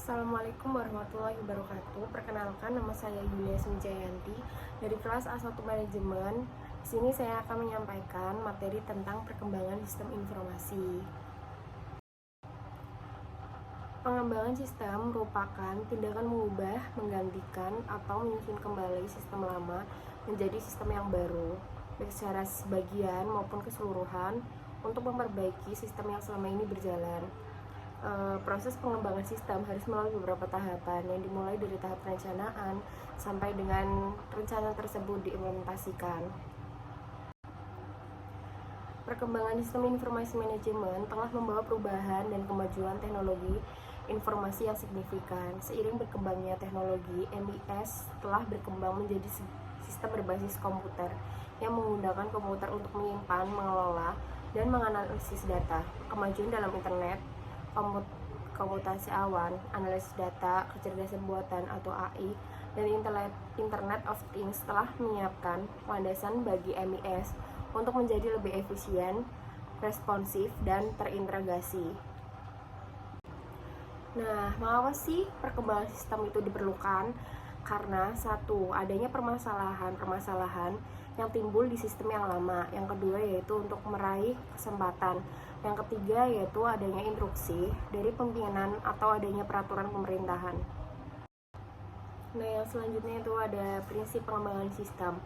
Assalamualaikum warahmatullahi wabarakatuh. Perkenalkan, nama saya Yulia Sunjayanti dari kelas A1 Manajemen. Di sini saya akan menyampaikan materi tentang perkembangan sistem informasi. Pengembangan sistem merupakan tindakan mengubah, menggantikan, atau menyusun kembali sistem lama menjadi sistem yang baru, baik secara sebagian maupun keseluruhan, untuk memperbaiki sistem yang selama ini berjalan. Proses pengembangan sistem harus melalui beberapa tahapan yang dimulai dari tahap perencanaan sampai dengan rencana tersebut diimplementasikan. Perkembangan sistem informasi manajemen telah membawa perubahan dan kemajuan teknologi informasi yang signifikan. Seiring berkembangnya teknologi, MIS telah berkembang menjadi sistem berbasis komputer yang menggunakan komputer untuk menyimpan, mengelola, dan menganalisis data. Kemajuan dalam internet, komputasi awan, analisis data, kecerdasan buatan atau AI, dan Internet of Things telah menyiapkan landasan bagi MIS untuk menjadi lebih efisien, responsif, dan terintegrasi. Nah, mengapa sih perkembangan sistem itu diperlukan? Karena satu, adanya permasalahan yang timbul di sistem yang lama. Yang kedua yaitu untuk meraih kesempatan. Yang ketiga yaitu adanya instruksi dari pimpinan atau adanya peraturan pemerintahan. Nah, yang selanjutnya itu ada prinsip pengembangan sistem.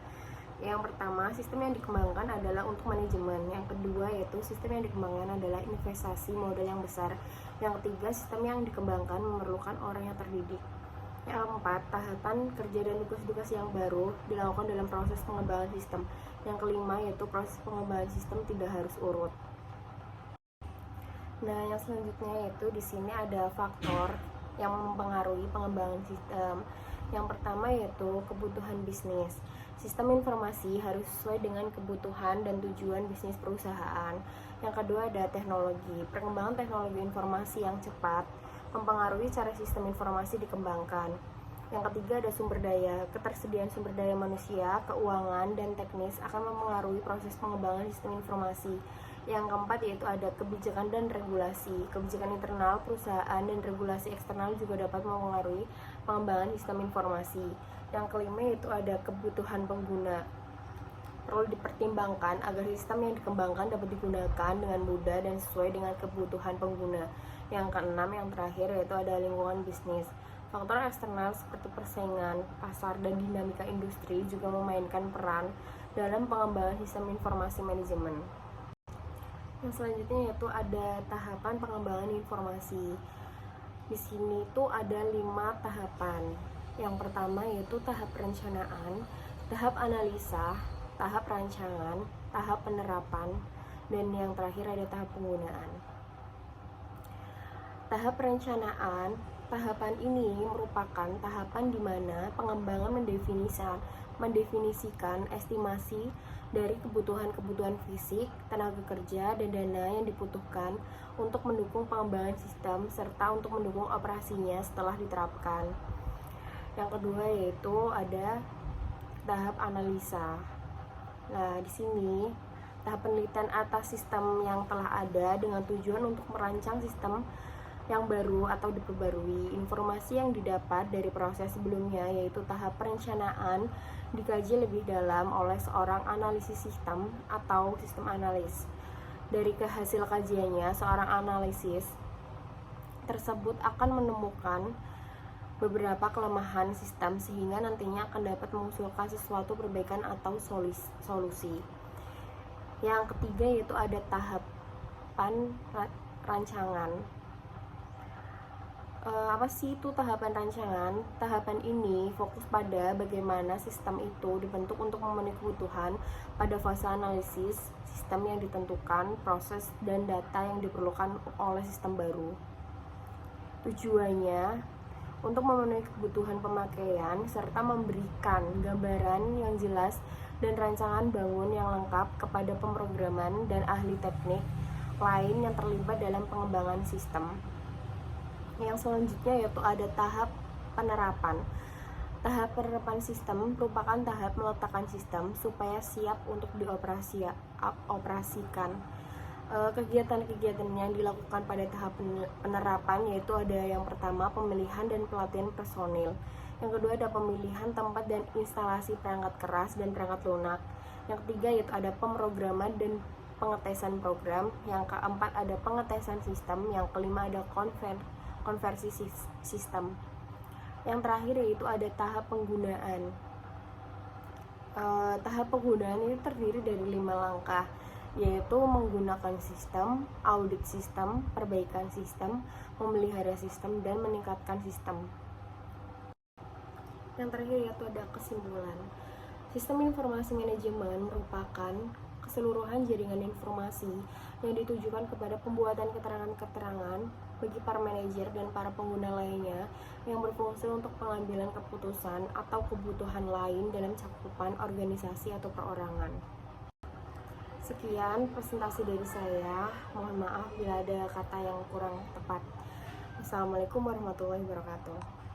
Yang pertama, sistem yang dikembangkan adalah untuk manajemen. Yang kedua yaitu sistem yang dikembangkan adalah investasi modal yang besar. Yang ketiga, sistem yang dikembangkan memerlukan orang yang terdidik. Yang keempat, tahapan kerja dan tugas-tugas yang baru dilakukan dalam proses pengembangan sistem. Yang kelima yaitu proses pengembangan sistem tidak harus urut. Nah, yang selanjutnya yaitu di sini ada faktor yang mempengaruhi pengembangan sistem. Yang pertama yaitu kebutuhan bisnis. Sistem informasi harus sesuai dengan kebutuhan dan tujuan bisnis perusahaan. Yang kedua ada teknologi. Perkembangan teknologi informasi yang cepat mempengaruhi cara sistem informasi dikembangkan. Yang ketiga ada sumber daya. Ketersediaan sumber daya manusia, keuangan, dan teknis akan mempengaruhi proses pengembangan sistem informasi. Yang keempat yaitu ada kebijakan dan regulasi. Kebijakan internal perusahaan dan regulasi eksternal juga dapat mempengaruhi pengembangan sistem informasi. Yang kelima yaitu ada kebutuhan pengguna. Perlu dipertimbangkan agar sistem yang dikembangkan dapat digunakan dengan mudah dan sesuai dengan kebutuhan pengguna. Yang keenam, yang terakhir yaitu ada lingkungan bisnis. Faktor eksternal seperti persaingan, pasar, dan dinamika industri juga memainkan peran dalam pengembangan sistem informasi manajemen. Yang selanjutnya yaitu ada tahapan pengembangan informasi. Di sini tuh ada 5 tahapan. Yang pertama yaitu tahap perencanaan, tahap analisa, tahap rancangan, tahap penerapan, dan yang terakhir ada tahap penggunaan. Tahap perencanaan, tahapan ini merupakan tahapan di mana pengembangan mendefinisikan estimasi dari kebutuhan fisik, tenaga kerja, dan dana yang dibutuhkan untuk mendukung pengembangan sistem serta untuk mendukung operasinya setelah diterapkan. Yang kedua yaitu ada tahap analisa. Nah, di sini tahap penelitian atas sistem yang telah ada dengan tujuan untuk merancang sistem yang baru atau diperbarui. Informasi yang didapat dari proses sebelumnya yaitu tahap perencanaan dikaji lebih dalam oleh seorang analisis sistem atau sistem analis. Dari hasil kajiannya, seorang analisis tersebut akan menemukan beberapa kelemahan sistem sehingga nantinya akan dapat mengusulkan sesuatu perbaikan atau solusi. Yang ketiga yaitu ada tahapan rancangan. Apa sih itu tahapan rancangan? Tahapan ini fokus pada bagaimana sistem itu dibentuk untuk memenuhi kebutuhan pada fase analisis sistem yang ditentukan, proses dan data yang diperlukan oleh sistem baru. Tujuannya untuk memenuhi kebutuhan pemakaian serta memberikan gambaran yang jelas dan rancangan bangun yang lengkap kepada pemrograman dan ahli teknik lain yang terlibat dalam pengembangan sistem. Yang selanjutnya yaitu ada tahap penerapan. Tahap penerapan sistem merupakan tahap meletakkan sistem supaya siap untuk dioperasikan. Kegiatan-kegiatan yang dilakukan pada tahap penerapan yaitu ada yang pertama pemilihan dan pelatihan personil, yang kedua ada pemilihan tempat dan instalasi perangkat keras dan perangkat lunak, yang ketiga yaitu ada pemrograman dan pengetesan program, yang keempat ada pengetesan sistem, yang kelima ada konversi sistem, yang terakhir yaitu ada tahap penggunaan. Tahap penggunaan ini terdiri dari 5 langkah, yaitu menggunakan sistem, audit sistem, perbaikan sistem, memelihara sistem, dan meningkatkan sistem. Yang terakhir yaitu ada kesimpulan. Sistem informasi manajemen merupakan keseluruhan jaringan informasi yang ditujukan kepada pembuatan keterangan-keterangan bagi para manajer dan para pengguna lainnya yang berfungsi untuk pengambilan keputusan atau kebutuhan lain dalam cakupan organisasi atau perorangan. Sekian presentasi dari saya. Mohon maaf bila ada kata yang kurang tepat. Wassalamualaikum warahmatullahi wabarakatuh.